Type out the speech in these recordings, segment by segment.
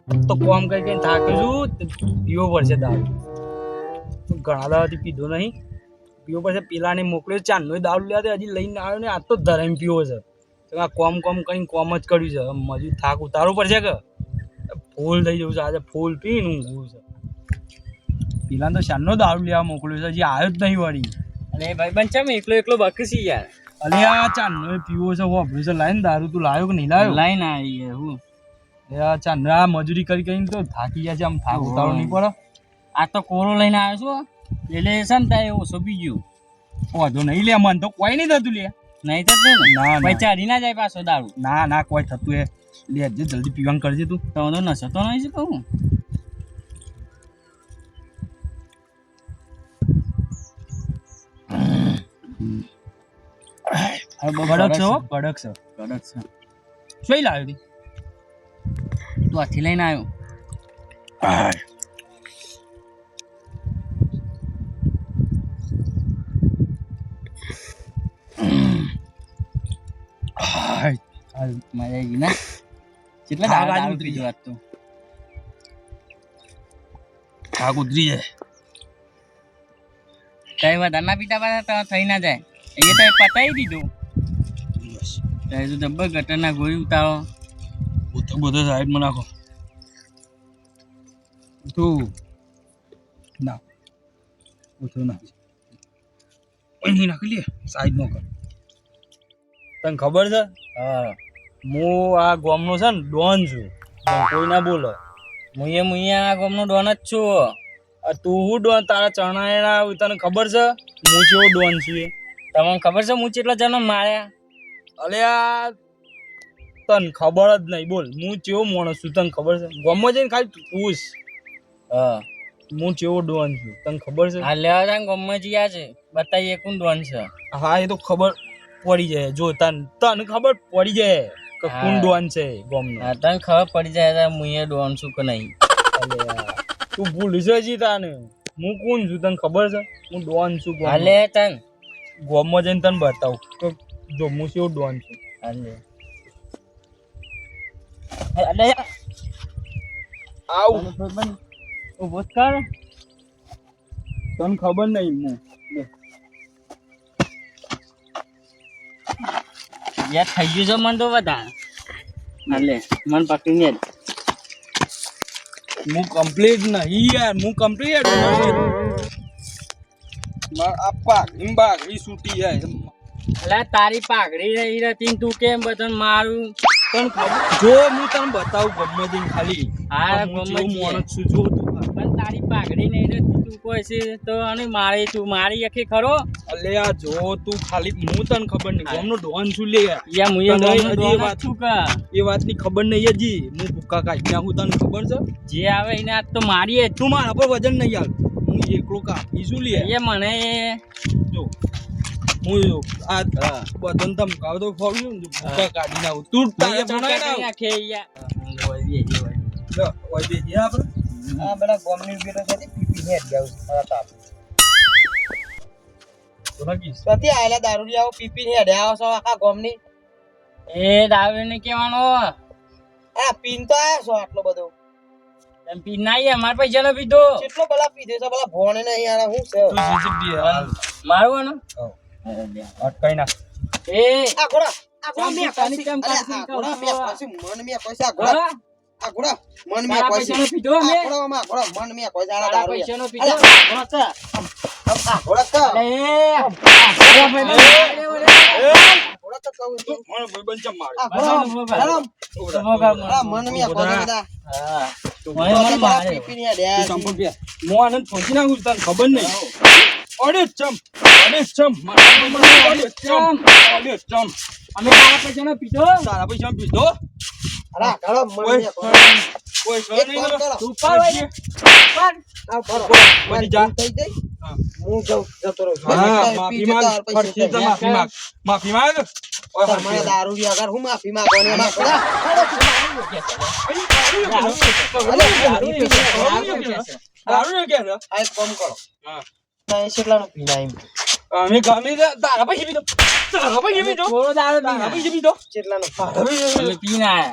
તો કોમ કઈ કઈ થાક્યું છું પીવો પડશે દારૂ ઘણા દાડાથી પીધો નહીં પીવો પડશે પેલાને મોકલ્યો ચાંદનો દારૂ લેવા હજી લઈને આવ્યો ને આ તો ધરાઈને પીવો છે આ કોમ કરીને કોમ જ કર્યું છે મજૂર થાક ઉતારવો પડશે કે ફૂલ થઈ જવું છે આજે ફૂલ પીને ઊંઘવું છે પેલા તો ચાંદનો દારૂ લેવા મોકલ્યો છે હજી આવ્યો જ નહીં વળી અને ભાઈ બન ચમ એકલો બકસી યાર અલે આ ચાંદનો પીવો છે વાપર્યું છે લાઈને દારૂ તું લાવ્યો કે નહીં લાવ્યો લાઈન આવી હું યાર ચાંદનો આ મજૂરી કરીને તો થાકી ગયા છે આમ થાક ઉતારો નહીં પડે આ તો કોરો લઈને આવ્યો છું એટલે છે ને તારે ઓછો પી ગયું વાંધો નહીં લે મન તો કોઈ નહીં થતું લે નહીં થતું ને ના ભાઈ ચાડી ના જાય પાછો દારૂ ના કોઈ થતું એ લે જલ્દી પીવાનું કરજે તું તો નશો તો નહીં કહું કડક છે હો કડક છે શું લાવ્યો તી તું હાથી લઈને આવ્યો મજા આવી ગઈ ને કેટલા દારૂ પીધું આજ તો થાક ઉતરી જાય કઈ વધારે ના પીતા પાછા થઈ ના જાય એ તો પતાવી દીધું તો જબ્બર ગટરના ગોળી ઉતારો બધો સાઈડમાં નાખો તું ના ઓછો ના અહીં નાખી લે સાઈડમાં કર તને ખબર છે હા હું આ ગામનો છે ને ડોન છું કોઈ ના બોલો મુએ આ ગામનો ડોન જ છું તું હું ડોન તારા ચણાયણા તને ખબર છે હું જેવો ડોન છું એ તમને ખબર છે હું કેટલા જણા માર્યા અલે આ તને ખબર જ નહીં બોલ હું કેવો માણસ છું તને ખબર છે ગામમાં જઈને ખાલી પૂછ હા હું કેવો ડોન છું તને ખબર છે હા લેવા તા ગામમાં જ્યાં છે બતાવીએ કોણ ડોન છે હા એ તો ખબર પડી જાય જો તને ખબર પડી જાય કે કોણ ડોન છે ગામનો હા તને ખબર પડી જાય મુએ ડોન છું કે નહીં અલે તું ભૂલી જજી તાને હું કોણ છું તને ખબર છે હું ડોન છું હાલે તન ગામમાં જઈને તને બતાવું કે જો હું કેવો ડોન છું હાલે આવ ઉભો કર તને ખબર નહીં હું યાર થઈ ગયું છે મન તો વધારે હાલે મન પકડીને હું કમ્પ્લીટ નહીં યાર હું કમ્પ્લીટ આ પાઘડી છૂટી જાય અલા તારી પાઘડી રહી હતી તું કેમ બધાને મારું તને ખબર જો હું તને બતાવું ગમે જઈને ખાલી હા હું ગમે જેવું માણસ છું જો તું પણ તારી પાઘડી નહીં રહેતી તું કોઈ છે તો અને મારે તું મારી અખી ખરો અલે આ જો તું ખાલી હું તને ખબર નહીં ગામનો ડોન છું લે યા મુએ તને ગામનો હજી ડોન જ છું કા એ વાતની ખબર નહીં હજી હું ભૂક્કા કાઢી નાખું તને ખબર છે જે આવે એને આજ તો મારીએ તું મારા પર વજન નહીં આવ હું એકલો કાપી શું લે એ મને જો હું આ બદન તમ કાવ તો ફોડ્યું ને ભૂક્કા કાઢી નાખું તું તારે બનાય ના નાખે યા જો ઓય બે જે આપણે આ બડા ગોમની બેટો છે પીપી ને જાવ મારા તાપ સતી આયલા દારૂડી આવો પીપી ને હેડે આવો છો આખા ગોમની એ દાવે ને કેવાનો આ પીન તો આયો છો આટલો બધો એમ પી નાઈ અમાર પૈસા નો પીધો કેટલો બલા પીધે છે બલા ભોણે ને અહીંયા હું છે તું જીજી દે મારું આનો અટકાઈ નાખ એ આ ઘોડા મે તાની કેમ આ ઘોડા મે પછી મન મે કોઈ આ ઘોડા મન મે તારા કોઈ પૈસા નો પીધો મે ઘોડા માં ઘોડા મન મે કોઈ આ તારા દારૂ પૈસા નો પીધો ઘોડા ઘોડા એ ઘોડા તો કહું છું મને ભાઈબંધ ચમ મારે આ ઘોડા મન મે કોઈ દા હા મને મારે પીપી ને હેડે તું સંપલ પે મો આનંદ પહોંચી નાખું તને ખબર નહીં ઓડે ચમ અમે તારા પૈસા નો પીધો તારા પૈસા પીધો અરે ઘોડા મન મે કોઈ સર એક નહીં કામ કરો તું પાવ આ ઘોડા બધી જા થઈ જઈ હું જતો રહું હા માફી માંગ ફરતી તો માફી માંગ ઓય મને દારૂ અગર હું માફી માંગવાની એમાં ઘોડા દારૂ કે ને આ એક કામ કરો હા તમે કેટલાનો પીના એમ અમે ગમે તારા પૈસા પીધો થોડો દારૂ તારા પૈસા પીધો કેટલાનો પી ના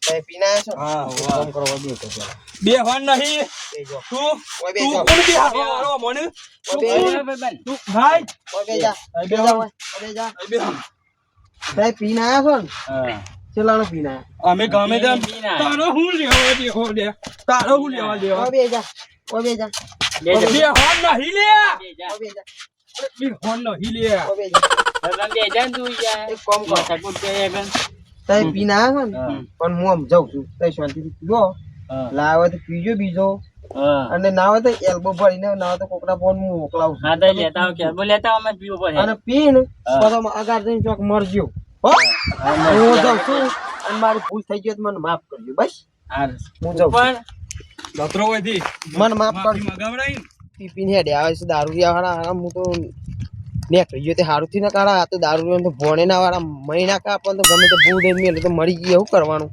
તમે પીને આયા છો હા, એક કામ કરો બે તો પેલા બે હોન નહીં બેજો તું ઓય તું બેજો કોણ બી હારો મને ઓય બે ભાઈબંધ તું ભાઈ ઓય બેજા બે બેજા ઓય બેજા બે તમે પીને આયા છો ને હા ચેલાનો પીને આયા અમે ગમે તેમ પીને આયા. તારો હું લેવા દેવો લે તારો હું લેવા દેવા ઓય બેજા ઓય બેજા બેજા. બે હોન નહીં લે બેજા. ઓય બેજા બે હોન નહીં લે ઓય બેજા ભાઈબંધ બેજા ને તું યાર. એક કામ કરો માથાકૂટ કરે પણ. તમે પીને આયા છો ને હા. પણ હું આમ જાઉં છું તમે શાંતિથી પીજો હા લાવે તો પીજો બીજો હા. અને ના હોય તો એલ્બો ભરીને ના હોય તો કોકના ફોન હું મોકલાવું છું હા તો લેતા આવો કે લેતા આવો, અમે પીવો પડે. અને પીને હા. પછી આગળ જઈને ચોક મરજો હો હું જાઉં છું અને મારી ભૂલ થઈ ગઈ તો મને માફ કરજો બસ હાર. હું જાઉં છું પણ લતરો હોયથી મને માફ માફી કરજો મગાવડાઈ પી પીને હેડે આવે છે દારૂ વાળા હું તો નીકળી ગયો તે સારું થી ના કાઢા આ તો દારૂ તો ભોણેના વાળા મહિના કા આપણને તો ગમે તે ભૂલ દઈ મેલું તો મરી ગઈ એવું કરવાનું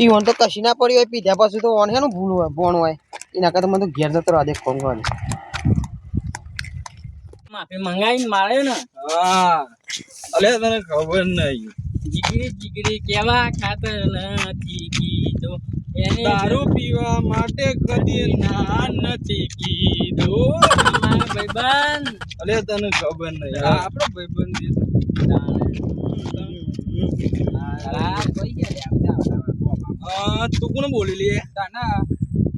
ઈ વન તો કશી ના પડી હોય પીધા પછી તો ઓન હેનું ભૂલ હોય ભોણ હોય એના કરતા મને તો ઘેર જતો રહે દેખ કોણ માફી મંગાવીને માર્યો ને. હા અલે તને ખબર નહીં જીગરી જીગરી કેવા ખાતર નથી કીધો એને દારૂ પીવા માટે કદી ના નથી કીધું મારા ભાઈબંધ. અલે તને ખબર નહીં આ આપણો ભાઈબંધ છે. હા, કોઈ ગયા લે, તું કોને બોલી લે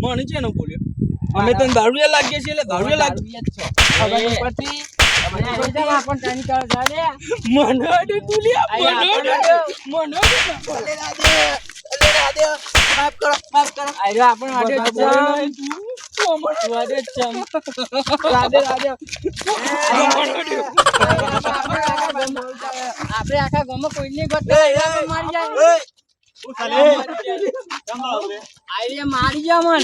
મને છે ને બોલ્યો અમે તને દારૂડિયા લાગીએ છીએ એટલે દારૂડિયા લાગીએ ખબર નહીં પડતી. મને પણ તને કર જાડે. મને અડે તું લે મને માફ કરો માફ કરો આયરો આપણ વાડે ચમ. તું વાડે ચમ. રાધે રાધે. આપણે આખા ગામમાં કોઈને ગોતા મારી જાય. આયરે મારી ગયા મન.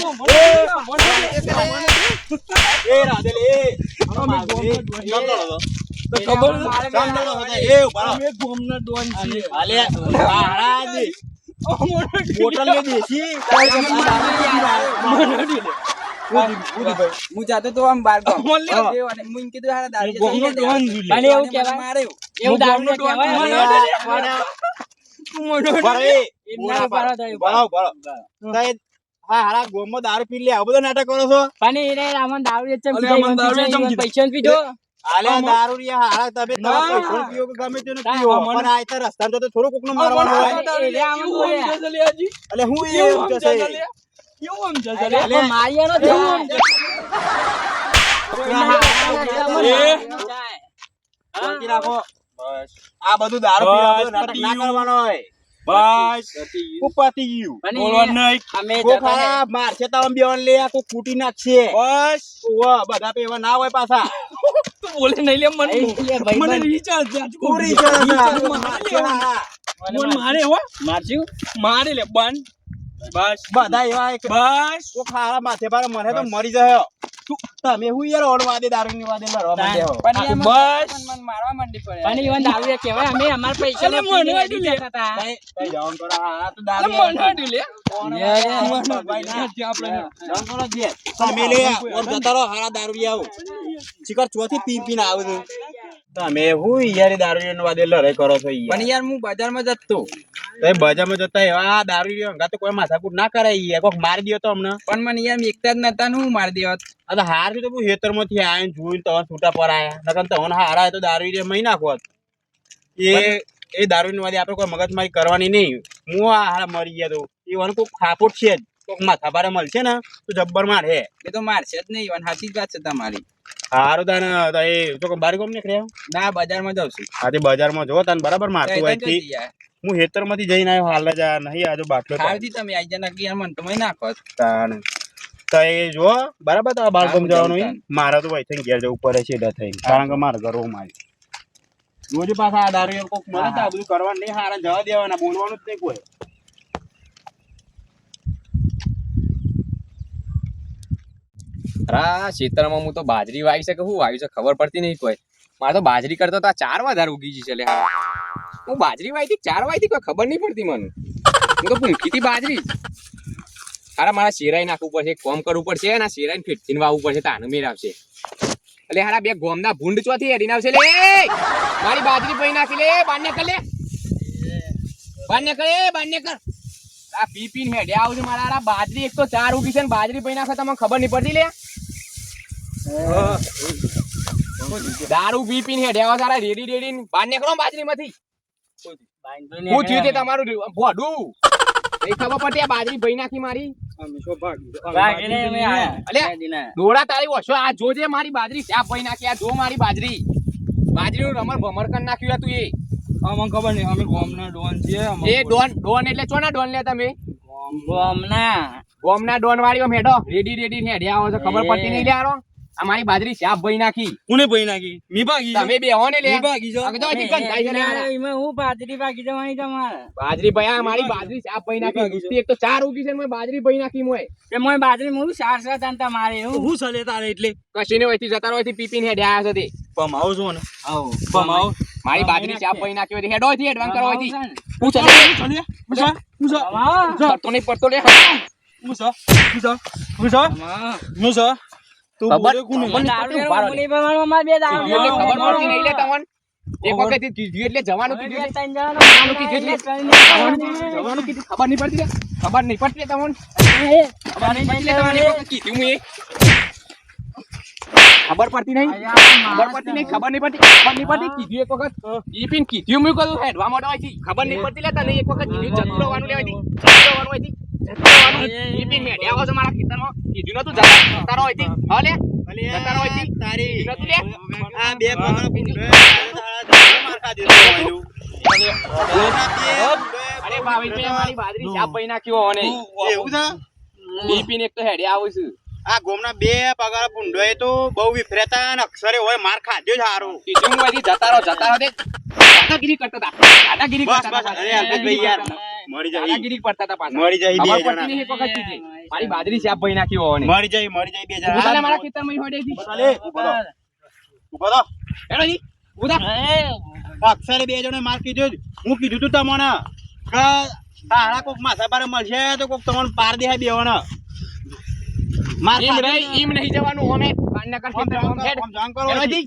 ખબર મારે અમે ગોમના ડોન છીએ હું જાતો તો આમ બાર ગામ અમોલ લે. અને હું કીધું હારા દારૂ ગોમનો ડોન છું લે. અને એવું કહેવાય. એવું દારૂ ને કહેવાય. એમના ઉભારો થયો. હારા ગોમમાં દારૂ પી લે આવો બધો નાટક કરો છો પણ એને રામન દારૂ એ ચમ અલે પીધો, અમન દારૂ એ ચમ ઈવન પૈસા ને પીધો. આલે દારૂ રિયા હારા તમે ના. પૈસા પીઓ કે ગમે તેનું ના, પીઓ અમન- પણ આ તો રસ્તામાં તો થોડું કોકનું મારવાનું હોય એ રે આમ બોલે. એટલે હું એ એવું એમ સમજે કહેશે. છે લે. એવું સમજે છે અરે લે. પણ મારિયાનો જાય. શાંતિ રાખો આ બધું દારૂ પીવા બધું નાટક ના કરવાનો હોય બસ ખૂબ પતી ગયું પણ બોલવાનું નહીં. અમે કોક જતા ને હારા મારશે તો આમ બેવાન લે કોક કૂટી નાખશે બસ ઓવા બધા પેવા ના હોય પાછા તું બોલે નહીં લે મને એ ભાઈ મને બંધ. recharge છે. આજુ પૂરી recharge છે મારે લેવાનું. મને મારે હો મારશું. મારે લે બંધ બસ બધા એવા એક બસ કોક હારા માથે પાડે મને તો મરી જાય તમે હું યાર ઓણ વાદે દારૂ ની વાદે લડવા માંડ્યા હો બસ પણ ઈવન દારૂ એ કહેવાય. અમે અમારા પૈસા અલે મને પીને વાળી લે. જતા હતા. કઈ જવાનું કરો હા તો અલે દારૂ મને અડી લે. ભાઈ ના જે આપણે જવાનું કરો જે તમે લે ઓર જતા રહો હારા દારૂ આવો શિકાર ચોથી પી પીને આવું છું તમે હું યાર દારૂ ની વાદે લડાઈ કરો છો યાર પણ યાર હું બજારમાં જતો તમે બજારમાં જતા એવા દારૂ હંગા તો કોઈ માથાકૂટ ના કરાય યાર કોક મારી દયો તો અમને પણ મને યાર એકતા જ નતા ને હું મારી દેવા આ તો હાર તો હું હેતર માંથી આવીને જોઈને તવન છૂટા પર આયા નકર તવન હારા તો દારૂ રે મહી નાખો એ દારૂ ની વાદે આપણે કોઈ મગજમારી કરવાની નહીં હું આ હારા મરી ગયા તો એ વન કોક ખાપોટ છે જ કોક માથા ભારે મળશે ને તો જબ્બર મારે એ તો મારશે જ નહીં ઈવન સાચી જ વાત છે તમારી હારું તને તો એ તો બારી કોમ નીકળ્યા ના બજારમાં જાઉં છું આજે બજારમાં જો તને બરાબર મારતું હોય થી હું હેતર માંથી જઈને આવ્યો હાલ જ આ નહીં આજુ બાટલો તો. ખાવથી તમે આઈ જા નક્કી યાર મને તમે નાખો તાણ. તો એ જો બરાબર તો બાર કોમ હા, જવાનું જાઉં હોય. મારે તો વહી થઈને ઘેર જવું પડે છે એટલે થઈને કારણ કે મારે ઘરો મારી રોજ પાછા આ દારૂ કોક મળે તો આ બધું કરવાનું નહીં હારા જવા દેવાના બોલવાનું જ નહીં કોઈ અરે ખેતરમાં હું તો બાજરી વાવી છે કે હું વાવી છે ખબર પડતી નહીં કોઈ મારે તો બાજરી કરતો તો આ 4 વધારે ઉગી ગઈ છે લે હું બાજરી વાવી હતી 4 વાવી હતી કોઈ ખબર નહીં પડતી મને હું તો ભૂંકી હતી બાજરી હારા મારા શેરાઈ નાખવું પડશે કોમ કરવું પડશે અને આ શેરાઈને ફીટથી વાવવું પડશે તાનું મેર આવશે એટલે હારા બે ગોમના ભૂંડ ચોથી હેડીને આવશે લે મારી બાજરી પઈ નાખી લે બાન્ય કર લે બાન્ય કર આ પી પીને હેડ્યા આવું છે મારા હારા. બાજરી એક તો 4 ઉગી છે ને બાજરી પઈ નાખો તમને ખબર નહીં પડતી લે. દારૂ પી પીને હેડ્યા આવો તારા રેડી રેડી બહાર નીકળો બાજરીમાંથી. શું થયું તે તમારું ભોડું નહીં ખબર પડતી આ બાજરી પઈ નાખી મારી. દોડા તારી ઓછો આ જોજે મારી બાજરી ત્યાં પઈ નાખી. આ જો મારી બાજરી બાજરીનું રમણ ભમર કરી નાખ્યું હતું એ. અમને ખબર નહીં અમે ગોમના ડોન છીએ. એ ડોન એટલે ચોના ડોન લે તમે? ગોમના ડોન વાળી મેડો રેડી રેડી હેડ્યા આવો છો ખબર પડતી નહીં લે આરો. આ મારી બાજરી શાપ ભઈ નાખી. કોને પઈ નાખી? મી ભાગી તમે બે હો ને લે. મી ભાગી જાઓ. હવે તો હજી ગંધાઈ છે ને આ. એમાં હું બાજરી બાકી જવાની તમારે બાજરી ભઈ આ મારી બાજરી શાપ ભઈ નાખી. ગુસ્તી એક તો 4 ઉગી છે ને બાજરી ભઈ નાખી મોય. તે મોય બાજરી હું સાર તાંતા મારે એવું હું સલે તારે એટલે કશીને હોયથી જતા રોયથી પીપીને હેડ્યા આવ્યા છે તે. પમાવો છો ને આવો પમાવો મારી બાજરી શાપ ભઈ નાખી હોય હેડો થી એડવાન્સ કરવા હોયથી. હું સલે સલે મુસા મુસા પડતો નહીં પડતો લે. મુસા મુસા મુસા મુસા તું બોલે કોને? દારૂ બનવાનો માર બે દારૂ એટલે ખબર પડતી નહીં લે તમને. એક વખત કીધું એટલે જવાનું કીધું એટલે જવાનું કીધું ખબર નહીં પડતી લે. ખબર નહીં પડતી તમને. ખબર નહીં પડતી લે તમને એક વખત કીધું હું એ. ખબર પડતી નહીં ખબર નહીં પડતી કીધું એક વખત ઈ પીન કીધું મેં કીધું હેડવા માંડો હોયથી ખબર નહીં પડતી લે તને એક વખત કીધું જતું રહેવાનું લેવાથી ઈ પીન હેડ્યા આવો છો મારા ખેતરમાં કીધું નતું જતા રહો હોયથી હા લે જતા રહો હોયથી તારી નતું લે આ બે પગનો માર ખા દીધો અરે ભાવેશભાઈ મારી બાજરી શાપ ભઈ નાખ્યો હોને એવું છે. ઈ પીન એક તો હેડ્યા આવું છું. આ ગોમના બે પગાર પુંડો એ તો બહુ વિફરેતા અને અક્ષરે હોય માર ખાધ્યો જ હારું. કીધું હું અહીંથી જતા રહો તે દાદાગીરી કરતા હતા દાદાગીરી બસ કરતા બસ હતા અરે અલ્પેશભાઈ યાર મળી જાય દાદાગીરી કરતા હતા પાછા મળી જાય બે ખબર જણા. પડતી નહીં એક વખત કીધી. મારી બાજરી શાપ ભઈ નાખ્યો હોને મળી જાય બે જણા. ઉતાને મારા ખેતરમાં હોડેથી ચાલે ઉભો થો. હેડો જી ઉતા અક્ષરે બે જણે માર કીધો જ. હું કીધું તું તમને કે તારા કોક માથા બારે મળશે તો કોક તમને પાર દે બેવાના માર ઈમ નહીં જવાનું હોમે કાનના કર ખેતરમાં હેડ જાણ કરો હેડો જી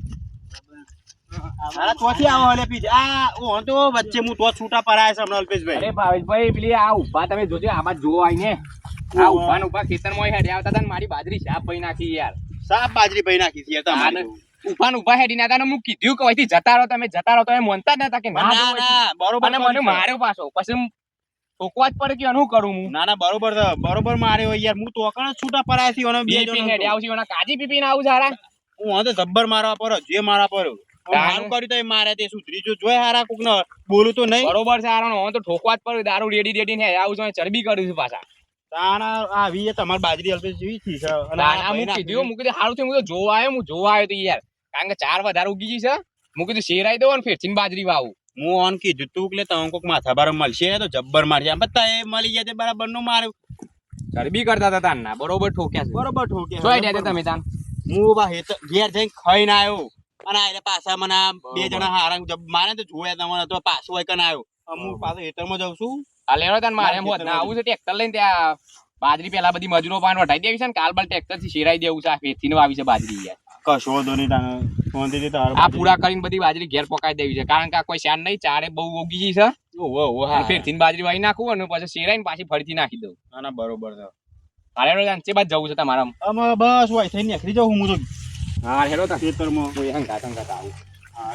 અરે ચોથી આવો હલે પીજ આ હું તો વચ્ચે હું તો છૂટા પરાય છે હમણાં અલ્પેશભાઈ. અરે ભાવેશભાઈ પેલી આ ઉભા તમે જોજો આમાં જો આઈને આ ઉભા ને ઉભા ખેતરમાં હેડ આવતા હતા ને મારી બાજરી શાપ ભઈ નાખી યાર. સાપ બાજરી ભાઈ નાખી છે તમારી. ઉભા ને ઉભા હેડી નાતા ને હું કીધું કે અહીંથી જતા રહો તમે જતા રહો તો એ મોનતા જ નતા કે ના ના ના બરોબર અને મને માર્યો પાછો પછી ઠોકવા જ પડે કે શું કરું હું ના ના બરોબર છે બરોબર માર્યો યાર. હું તો અકણ જ છૂટા પરાય છે અને બે પીપીને હેડી જણા આવશે ઓના કાજી પીપીને આવું સારા હું તો જબ્બર મારવા પર જે મારવા પર મારું કર્યું તો એ મારે તે સુધરી જો જોય હારા કોક ને બોલું તો નહીં બરોબર છે હારા હું તો ઠોકવા જ પડે દારૂ રેડી રેડી ને આવું છું ચરબી કર્યું છે પાછા તાણા આવી તમારી બાજરી અલ્પેશ જેવી થી છે અને ના હું કીધું સારું થયું હું તો જોવા આવ્યો તો યાર કારણ કે 4 વધારે ઉગી ગઈ છે હું કીધું શેરાઈ દો ને ફેરથી બાજરી વાવું હું ઓન કીધું તું એટલે તમે કોક માથા બાર મળશે તો જબ્બર મારશે આમ બધા એ મળી જાય તે બરાબર નું માર્યું ચરબી કરતા હતા તારના બરોબર ઠોક્યા છે બરોબર ઠોકે જોઈ દે તમે તાન હું બા ઘેર જઈને ખાઈને આવ્યો અને આ પાછા મને આ બે જણા હારા મારે તો જોયા તમને તો પાછો હોય કને આવ્યો હું પાછો હેતરમાં જાઉં છું આ લેણો તાન મારે એમ હોત ના આવું છે ટ્રેક્ટર લઈને ત્યાં બાજરી પેલા બધી મજૂરો પાન વટાઈ દેવી છે ને કાલ બાલ ટ્રેક્ટર થી શેરાઈ દેવું છે આ ફેરથી નો આવી છે બાજરી યાર કશો વાંધો નહીં તાને શાંતિથી તારે આ પૂરા કરીને બધી બાજરી ઘેર પકાઈ દેવી છે કારણ કે આ કોઈ શાન નહીં ચારે બહુ ઉગી ગઈ છે ઓહો ઓહો હા ફેરથી બાજરી વાઈ નાખું અને પછી શેરાઈને પાછી ફરીથી નાખી દઉં ના ના બરોબર છે હારે ચે બાદ જવું છે તમારા આમાં બસ હોય થઈને નીકળી જાઉં હું તો હા હેલો તા ખેતરમાં કોઈ હંગાત આવું હા